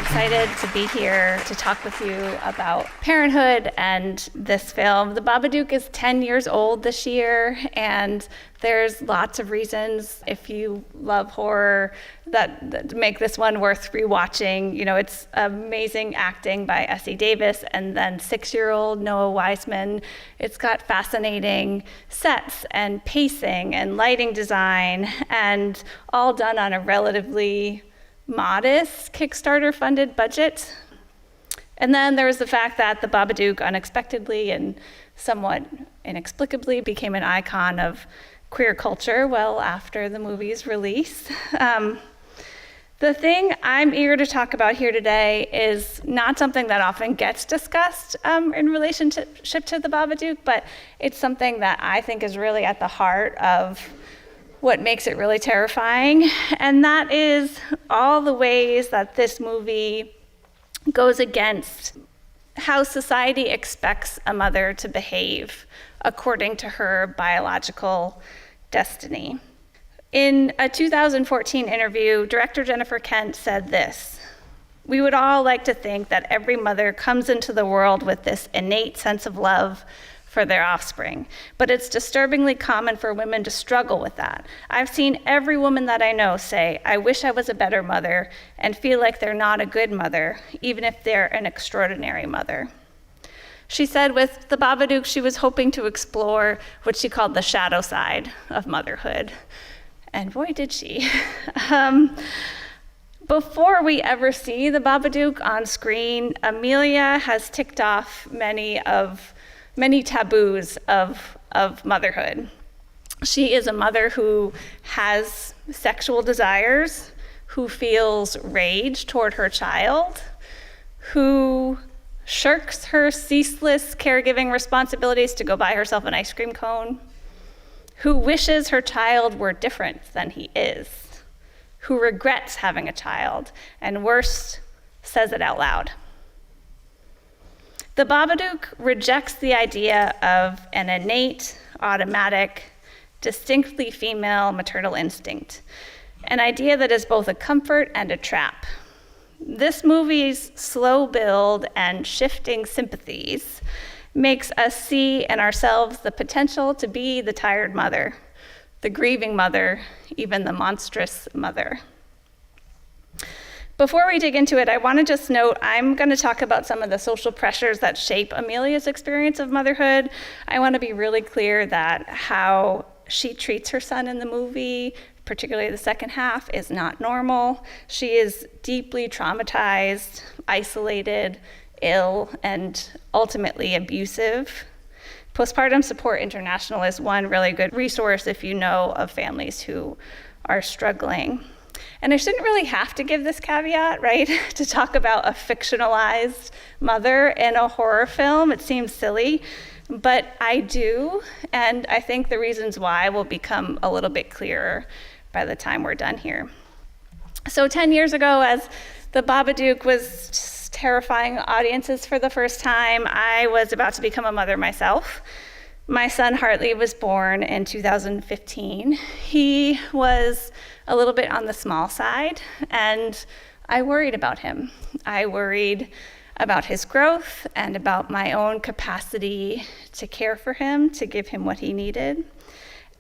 excited to be here to talk with you about Parenthood and this film. The BABDOOK is 10 years old this year, and there's lots of reasons, if you love horror, that make this one worth rewatching. You know, it's amazing acting by Essie Davis and then 6-year-old Noah Wiseman. It's got fascinating sets and pacing and lighting design, and all done on a relatively modest Kickstarter-funded budget. And then there was the fact that the BABDOOK unexpectedly and somewhat inexplicably became an icon of queer culture well after the movie's release. The thing I'm eager to talk about here today is not something that often gets discussed in relationship to the BABDOOK, but it's something that I think is really at the heart of what makes it really terrifying, and that is all the ways that this movie goes against how society expects a mother to behave according to her biological destiny. In a 2014 interview, director Jennifer Kent said this: "We would all like to think that every mother comes into the world with this innate sense of love for their offspring, but it's disturbingly common for women to struggle with that. I've seen every woman that I know say, 'I wish I was a better mother,' and feel like they're not a good mother, even if they're an extraordinary mother." She said with the BABDOOK, she was hoping to explore what she called the shadow side of motherhood. And boy, did she. Before we ever see the BABDOOK on screen, Amelia has ticked off many taboos of motherhood. She is a mother who has sexual desires, who feels rage toward her child, who shirks her ceaseless caregiving responsibilities to go buy herself an ice cream cone, who wishes her child were different than he is, who regrets having a child, and worse, says it out loud. The BABDOOK rejects the idea of an innate, automatic, distinctly female maternal instinct, an idea that is both a comfort and a trap. This movie's slow build and shifting sympathies makes us see in ourselves the potential to be the tired mother, the grieving mother, even the monstrous mother. Before we dig into it, I want to just note I'm going to talk about some of the social pressures that shape Amelia's experience of motherhood. I want to be really clear that how she treats her son in the movie, particularly the second half, is not normal. She is deeply traumatized, isolated, ill, and ultimately abusive. Postpartum Support International is one really good resource if you know of families who are struggling. And I shouldn't really have to give this caveat, right, to talk about a fictionalized mother in a horror film. It seems silly, but I do, and I think the reasons why will become a little bit clearer by the time we're done here. So 10 years ago, as the BABDOOK was just terrifying audiences for the first time, I was about to become a mother myself. My son Hartley was born in 2015. He was a little bit on the small side, and I worried about him. I worried about his growth and about my own capacity to care for him, to give him what he needed.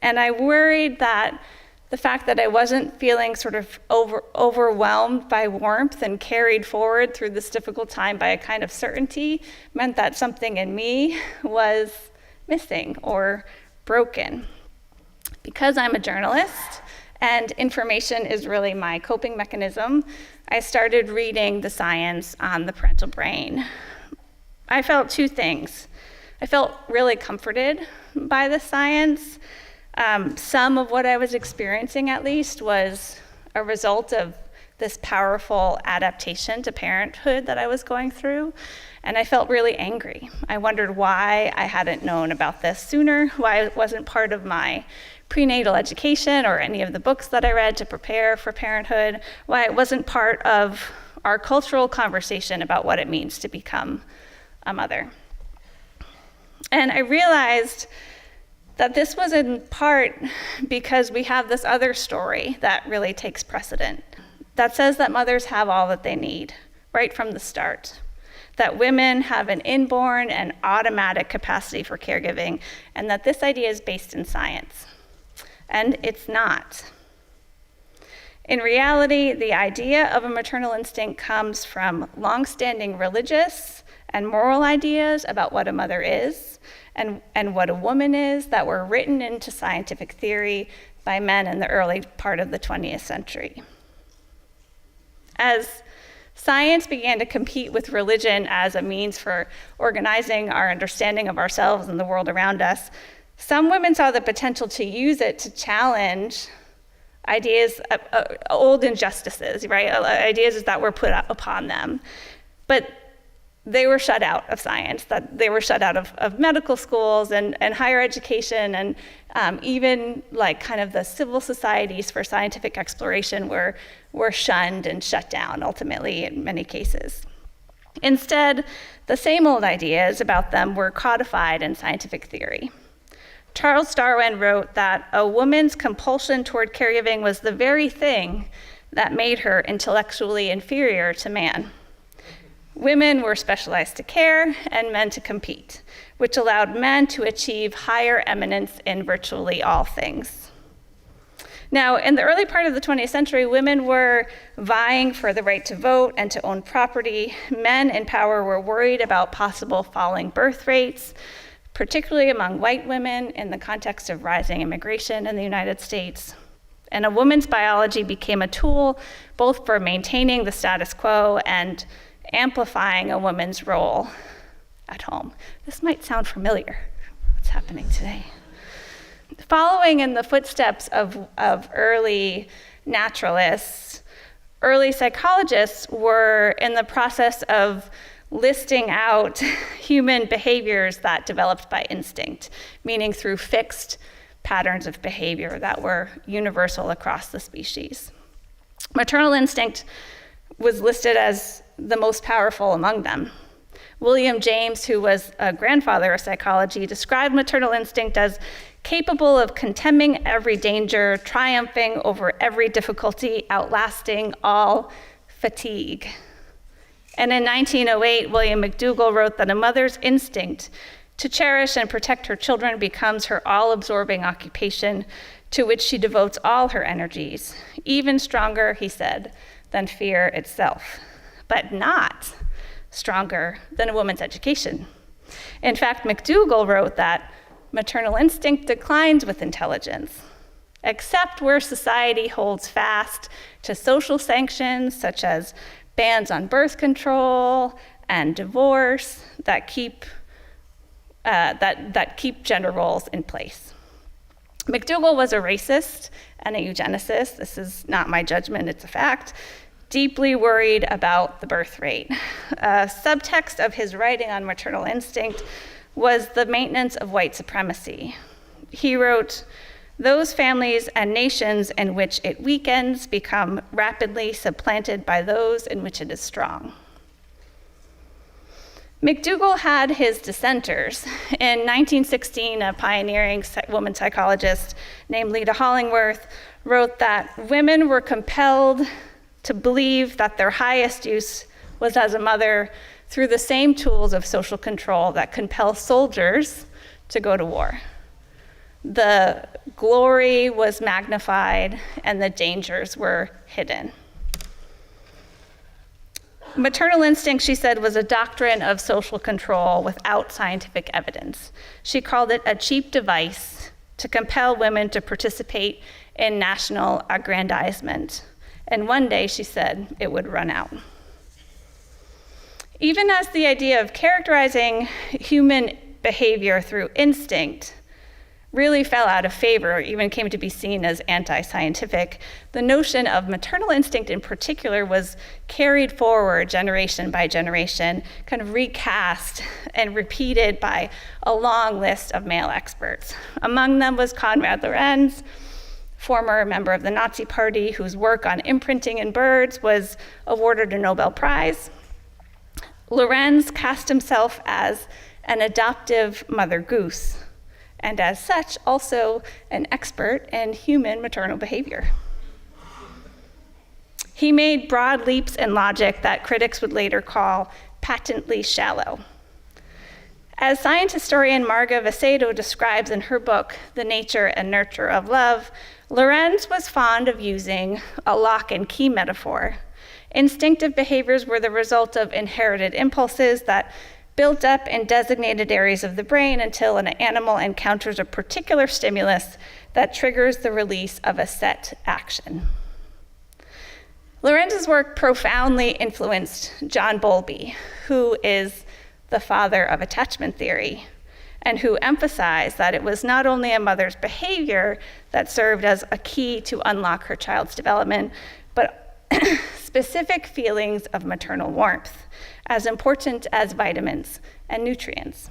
And I worried that the fact that I wasn't feeling sort of overwhelmed by warmth and carried forward through this difficult time by a kind of certainty meant that something in me was missing or broken. Because I'm a journalist and information is really my coping mechanism, I started reading the science on the parental brain. I felt two things. I felt really comforted by the science. Some of what I was experiencing, at least, was a result of this powerful adaptation to parenthood that I was going through, and I felt really angry. I wondered why I hadn't known about this sooner, why it wasn't part of my prenatal education or any of the books that I read to prepare for parenthood, why it wasn't part of our cultural conversation about what it means to become a mother. And I realized that this was in part because we have this other story that really takes precedent, that says that mothers have all that they need, right from the start, that women have an inborn and automatic capacity for caregiving, and that this idea is based in science. And it's not. In reality, the idea of a maternal instinct comes from longstanding religious and moral ideas about what a mother is and what a woman is that were written into scientific theory by men in the early part of the 20th century. As science began to compete with religion as a means for organizing our understanding of ourselves and the world around us, some women saw the potential to use it to challenge ideas, old injustices, right? Ideas that were put upon them. But they were shut out of science, that they were shut out of medical schools and higher education, and even like kind of the civil societies for scientific exploration were shunned and shut down ultimately in many cases. Instead, the same old ideas about them were codified in scientific theory. Charles Darwin wrote that a woman's compulsion toward caregiving was the very thing that made her intellectually inferior to man. Women were specialized to care and men to compete, which allowed men to achieve higher eminence in virtually all things. Now, in the early part of the 20th century, women were vying for the right to vote and to own property. Men in power were worried about possible falling birth rates, particularly among white women in the context of rising immigration in the United States. And a woman's biology became a tool both for maintaining the status quo and amplifying a woman's role at home. This might sound familiar, what's happening today. Following in the footsteps of early naturalists, early psychologists were in the process of listing out human behaviors that developed by instinct, meaning through fixed patterns of behavior that were universal across the species. Maternal instinct was listed as the most powerful among them. William James, who was a grandfather of psychology, described maternal instinct as capable of contemning every danger, triumphing over every difficulty, outlasting all fatigue. And in 1908, William McDougall wrote that a mother's instinct to cherish and protect her children becomes her all-absorbing occupation to which she devotes all her energies, even stronger, he said, than fear itself, but not stronger than a woman's education. In fact, McDougall wrote that maternal instinct declines with intelligence, except where society holds fast to social sanctions such as bans on birth control and divorce that keep gender roles in place. McDougall was a racist and a eugenicist. This is not my judgment, it's a fact. Deeply worried about the birth rate. A subtext of his writing on maternal instinct was the maintenance of white supremacy. He wrote, "Those families and nations in which it weakens become rapidly supplanted by those in which it is strong." McDougall had his dissenters. In 1916, a pioneering woman psychologist named Leda Hollingworth wrote that women were compelled to believe that their highest use was as a mother through the same tools of social control that compel soldiers to go to war. The glory was magnified and the dangers were hidden. Maternal instinct, she said, was a doctrine of social control without scientific evidence. She called it a cheap device to compel women to participate in national aggrandizement. And one day, she said, it would run out. Even as the idea of characterizing human behavior through instinct really fell out of favor, or even came to be seen as anti-scientific, the notion of maternal instinct in particular was carried forward generation by generation, kind of recast and repeated by a long list of male experts. Among them was Konrad Lorenz, former member of the Nazi Party, whose work on imprinting in birds was awarded a Nobel Prize. Lorenz cast himself as an adoptive mother goose, and as such, also an expert in human maternal behavior. He made broad leaps in logic that critics would later call patently shallow. As science historian Marga Vicedo describes in her book, The Nature and Nurture of Love, Lorenz was fond of using a lock and key metaphor. Instinctive behaviors were the result of inherited impulses that built up in designated areas of the brain until an animal encounters a particular stimulus that triggers the release of a set action. Lorenz's work profoundly influenced John Bowlby, who is the father of attachment theory, and who emphasized that it was not only a mother's behavior that served as a key to unlock her child's development, but specific feelings of maternal warmth, as important as vitamins and nutrients.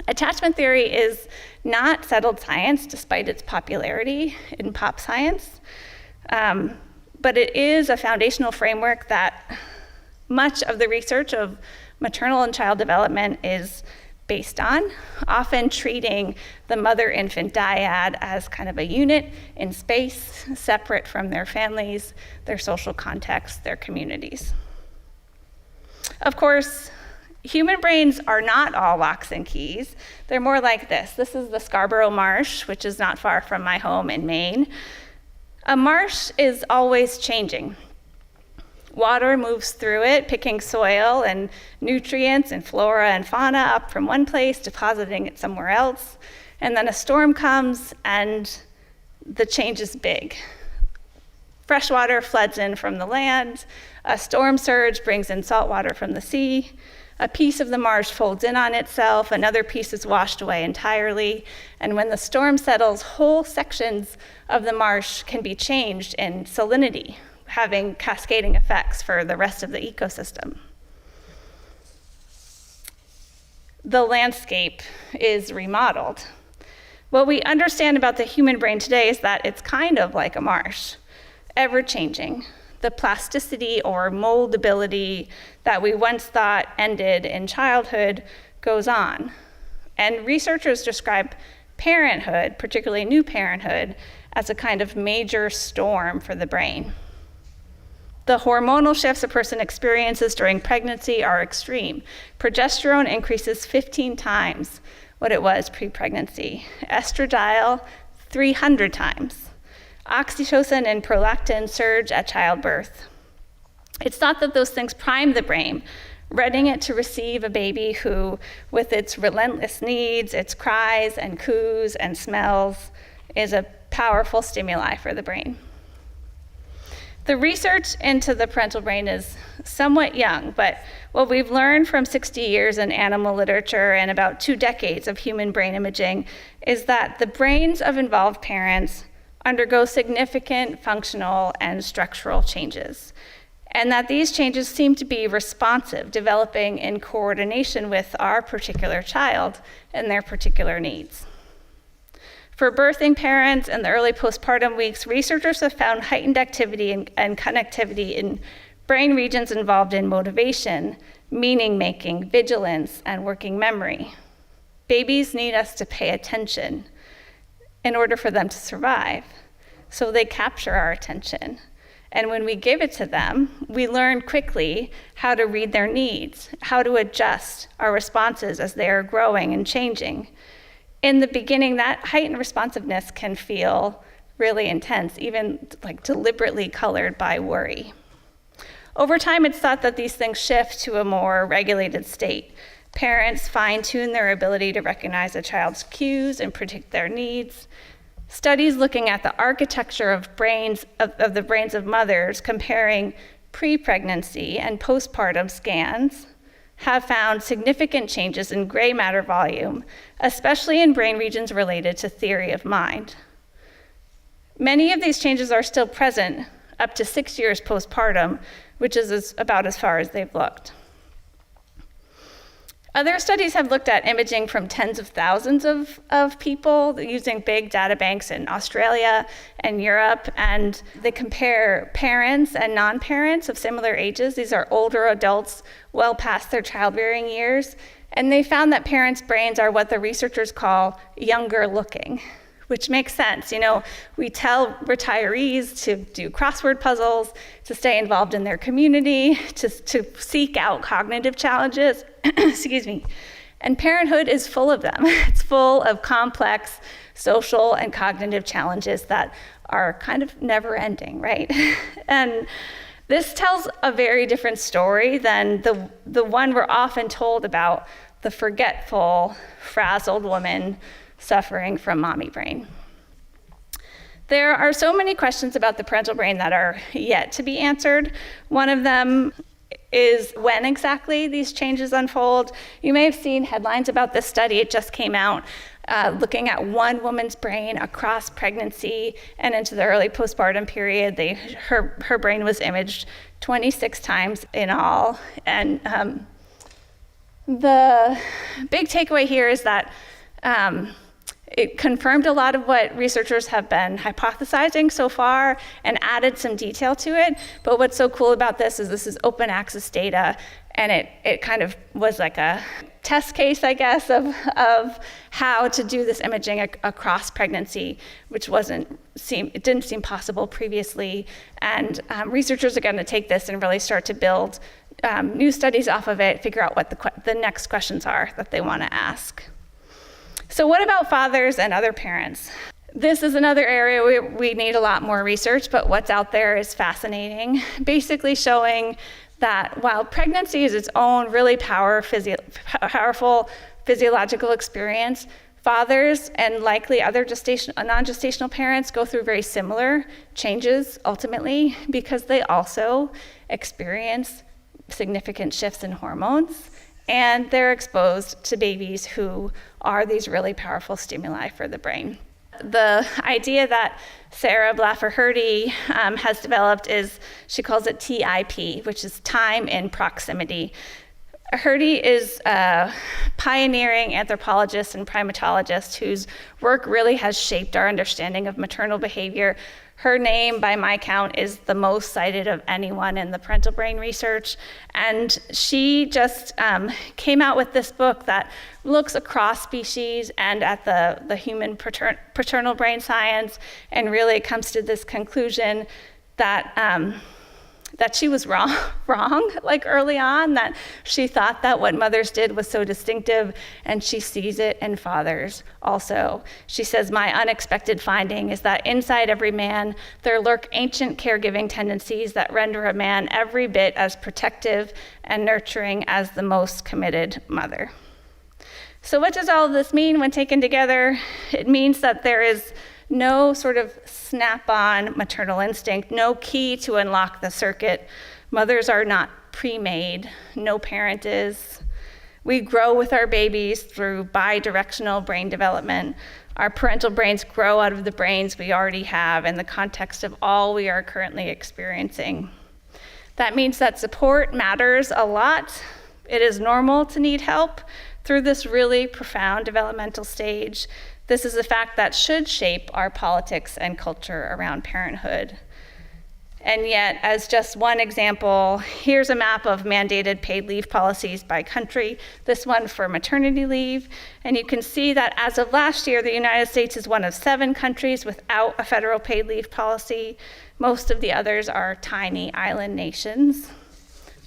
Attachment theory is not settled science, despite its popularity in pop science, but it is a foundational framework that much of the research of maternal and child development is based on, often treating the mother-infant dyad as kind of a unit in space, separate from their families, their social contexts, their communities. Of course, human brains are not all locks and keys. They're more like this. This is the Scarborough Marsh, which is not far from my home in Maine. A marsh is always changing. Water moves through it, picking soil and nutrients and flora and fauna up from one place, depositing it somewhere else. And then a storm comes and the change is big. Fresh water floods in from the land. A storm surge brings in salt water from the sea. A piece of the marsh folds in on itself. Another piece is washed away entirely. And when the storm settles, whole sections of the marsh can be changed in salinity, having cascading effects for the rest of the ecosystem. The landscape is remodeled. What we understand about the human brain today is that it's kind of like a marsh, ever-changing. The plasticity or moldability that we once thought ended in childhood goes on. And researchers describe parenthood, particularly new parenthood, as a kind of major storm for the brain. The hormonal shifts a person experiences during pregnancy are extreme. Progesterone increases 15 times what it was pre-pregnancy. Estradiol, 300 times. Oxytocin and prolactin surge at childbirth. It's thought that those things prime the brain, readying it to receive a baby who, with its relentless needs, its cries and coos and smells, is a powerful stimuli for the brain. The research into the parental brain is somewhat young, but what we've learned from 60 years in animal literature and about 2 decades of human brain imaging is that the brains of involved parents undergo significant functional and structural changes, and that these changes seem to be responsive, developing in coordination with our particular child and their particular needs. For birthing parents in the early postpartum weeks, researchers have found heightened activity and connectivity in brain regions involved in motivation, meaning-making, vigilance, and working memory. Babies need us to pay attention in order for them to survive, so they capture our attention. And when we give it to them, we learn quickly how to read their needs, how to adjust our responses as they are growing and changing. In the beginning, that heightened responsiveness can feel really intense, even like deliberately colored by worry. Over time, it's thought that these things shift to a more regulated state. Parents fine-tune their ability to recognize a child's cues and predict their needs. Studies looking at the architecture of the brains of mothers, comparing pre-pregnancy and postpartum scans, have found significant changes in gray matter volume, especially in brain regions related to theory of mind. Many of these changes are still present up to 6 years postpartum, which is about as far as they've looked. Other studies have looked at imaging from tens of thousands of people using big data banks in Australia and Europe, and they compare parents and non-parents of similar ages. These are older adults well past their childbearing years, and they found that parents' brains are what the researchers call younger looking, which makes sense. We tell retirees to do crossword puzzles, to stay involved in their community, to seek out cognitive challenges, excuse me. And parenthood is full of them. It's full of complex social and cognitive challenges that are kind of never ending, right? And this tells a very different story than the one we're often told about the forgetful, frazzled woman suffering from mommy brain. There are so many questions about the parental brain that are yet to be answered. One of them is when exactly these changes unfold. You may have seen headlines about this study. It just came out, looking at one woman's brain across pregnancy and into the early postpartum period. Her brain was imaged 26 times in all. And the big takeaway here is that it confirmed a lot of what researchers have been hypothesizing so far and added some detail to it. But what's so cool about this is open access data, and it kind of was like a test case, I guess, of how to do this imaging across pregnancy, which it didn't seem possible previously. And researchers are going to take this and really start to build new studies off of it, figure out what the next questions are that they want to ask. So what about fathers and other parents? This is another area where we need a lot more research, but what's out there is fascinating, basically showing that while pregnancy is its own really powerful physiological experience, fathers and likely other non-gestational parents go through very similar changes ultimately because they also experience significant shifts in hormones, and they're exposed to babies who are these really powerful stimuli for the brain. The idea that Sarah Blaffer-Hrdy has developed she calls it TIP, which is time in proximity. Hrdy is a pioneering anthropologist and primatologist whose work really has shaped our understanding of maternal behavior. Her name, by my count, is the most cited of anyone in the parental brain research. And she just came out with this book that looks across species and at the human paternal brain science, and really comes to this conclusion that she was wrong, like early on, that she thought that what mothers did was so distinctive, and she sees it in fathers also. She says, "My unexpected finding is that inside every man there lurk ancient caregiving tendencies that render a man every bit as protective and nurturing as the most committed mother." So what does all of this mean when taken together? It means that there is no sort of snap-on maternal instinct, no key to unlock the circuit. Mothers are not pre-made, no parent is. We grow with our babies through bi-directional brain development. Our parental brains grow out of the brains we already have in the context of all we are currently experiencing. That means that support matters a lot. It is normal to need help through this really profound developmental stage. This is a fact that should shape our politics and culture around parenthood. And yet, as just one example, here's a map of mandated paid leave policies by country, this one for maternity leave. And you can see that as of last year, the United States is one of 7 countries without a federal paid leave policy. Most of the others are tiny island nations.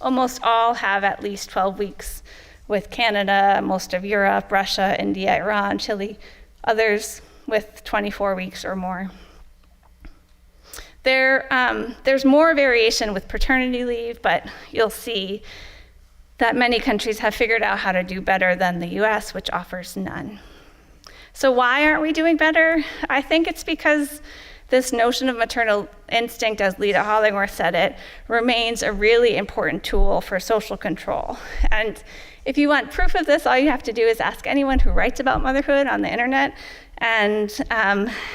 Almost all have at least 12 weeks, with Canada, most of Europe, Russia, India, Iran, Chile, others with 24 weeks or more. There's more variation with paternity leave, but you'll see that many countries have figured out how to do better than the US, which offers none. So why aren't we doing better? I think it's because this notion of maternal instinct, as Lita Hollingworth said it, remains a really important tool for social control. And if you want proof of this, all you have to do is ask anyone who writes about motherhood on the internet and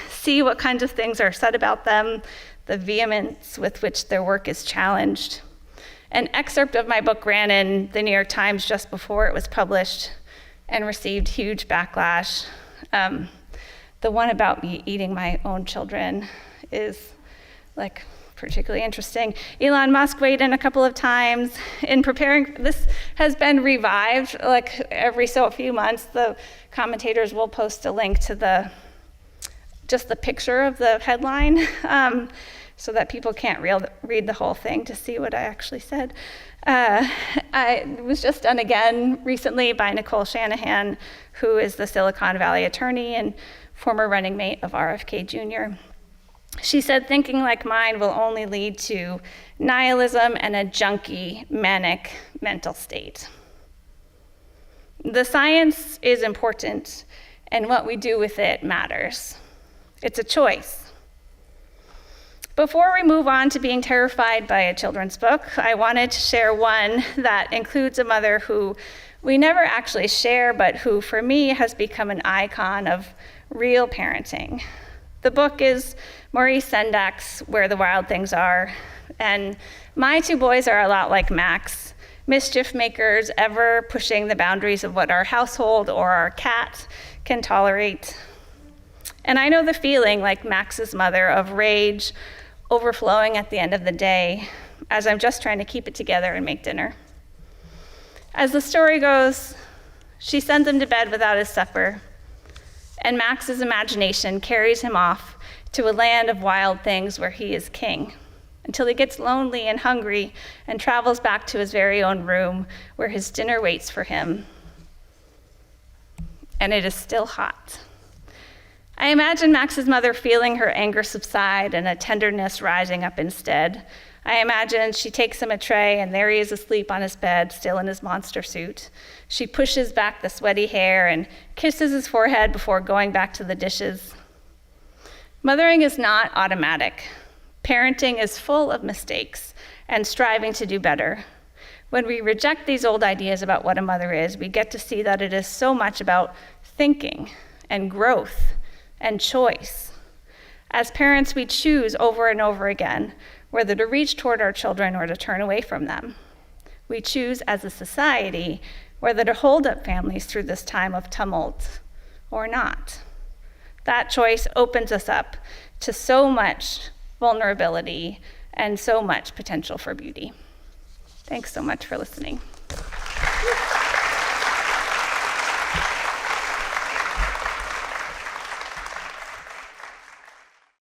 see what kinds of things are said about them, the vehemence with which their work is challenged. An excerpt of my book ran in the New York Times just before it was published and received huge backlash. The one about me eating my own children is particularly interesting. Elon Musk weighed in a couple of times. In preparing, this has been revived every so few months. The commentators will post a link to the just the picture of the headline so that people can't read the whole thing to see what I actually said. It was just done again recently by Nicole Shanahan, who is the Silicon Valley attorney and former running mate of RFK Jr. She said, thinking like mine will only lead to nihilism and a junky, manic mental state. The science is important, and what we do with it matters. It's a choice. Before we move on to being terrified by a children's book, I wanted to share one that includes a mother who we never actually share, but who, for me, has become an icon of real parenting. The book is Maurice Sendak's Where the Wild Things Are, and my two boys are a lot like Max, mischief makers, ever pushing the boundaries of what our household or our cat can tolerate. And I know the feeling, like Max's mother, of rage overflowing at the end of the day as I'm just trying to keep it together and make dinner. As the story goes, she sends him to bed without his supper, and Max's imagination carries him off to a land of wild things where he is king, until he gets lonely and hungry and travels back to his very own room where his dinner waits for him, and it is still hot. I imagine Max's mother feeling her anger subside and a tenderness rising up instead. I imagine she takes him a tray, and there he is asleep on his bed, still in his monster suit. She pushes back the sweaty hair and kisses his forehead before going back to the dishes. Mothering is not automatic. Parenting is full of mistakes and striving to do better. When we reject these old ideas about what a mother is, we get to see that it is so much about thinking and growth and choice. As parents, we choose over and over again whether to reach toward our children or to turn away from them. We choose as a society whether to hold up families through this time of tumult or not. That choice opens us up to so much vulnerability and so much potential for beauty. Thanks so much for listening.